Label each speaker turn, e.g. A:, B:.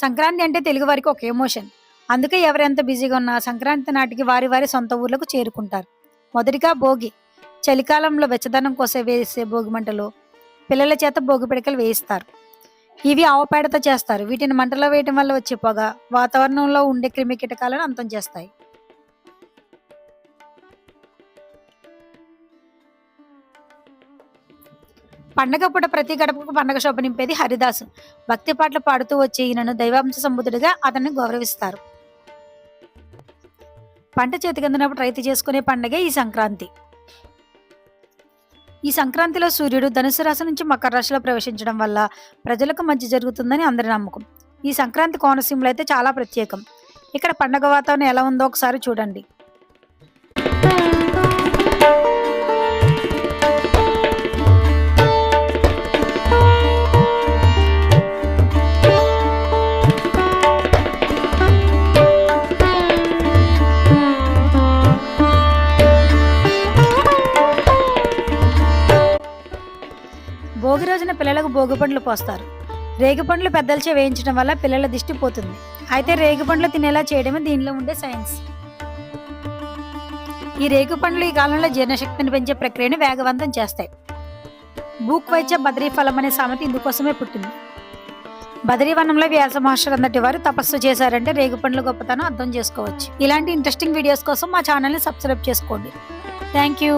A: సంక్రాంతి అంటే తెలుగు వారికి ఒక ఎమోషన్. అందుకే ఎవరెంత బిజీగా ఉన్నా సంక్రాంతి నాటికి వారి వారి సొంత ఊర్లకు చేరుకుంటారు. మొదటిగా భోగి. చలికాలంలో వెచ్చదనం కోసం వేసే భోగి మంటలు పిల్లల చేత భోగి పిడకలు వేయిస్తారు. ఇవి ఆవు పేడతో చేస్తారు. వీటిని మంటలో వేయటం వల్ల వచ్చే పొగ వాతావరణంలో ఉండే క్రిమి కీటకాలను అంతం చేస్తాయి. పండగ పూట ప్రతి గడపకు పండగ శోభ నింపేది హరిదాసు. భక్తి పాటలు పాడుతూ వచ్చే ఈయనను దైవాంశ సంబుద్ధుడిగా అతన్ని గౌరవిస్తారు. పంట చేతికందినప్పుడు రైతు చేసుకునే పండగే ఈ సంక్రాంతి. ఈ సంక్రాంతిలో సూర్యుడు ధనుసు రాశి నుంచి మకర రాశిలో ప్రవేశించడం వల్ల ప్రజలకు మంచి జరుగుతుందని అందరి నమ్మకం. ఈ సంక్రాంతి కోనసీమలో అయితే చాలా ప్రత్యేకం. ఇక్కడ పండగ వాతావరణం ఎలా ఉందో ఒకసారి చూడండి. భోగి రోజున పిల్లలకు భోగి పండ్లు పోస్తారు. రేగి పండ్లు పెద్దలచే వేయించడం వల్ల పిల్లల దిష్టి పోతుంది. అయితే రేగి పండ్లు తినేలా చేయడమే దీనిలో ఉండే సైన్స్. ఈ రేగి పండ్లు ఈ కాలంలో జీర్ణశక్తిని పెంచే ప్రక్రియను వేగవంతం చేస్తాయి. బూక్ వైద్య బదరీ ఫలం అనే సామెత ఇందుకోసమే పుట్టింది. బదరీవనంలో వ్యాస మహర్షులు అందటి వారు తపస్సు చేశారంటే రేగి పండ్ల గొప్పతనం అర్థం చేసుకోవచ్చు. ఇలాంటి ఇంట్రెస్టింగ్ వీడియోస్ కోసం మా ఛానల్ని సబ్స్క్రైబ్ చేసుకోండి. Thank you.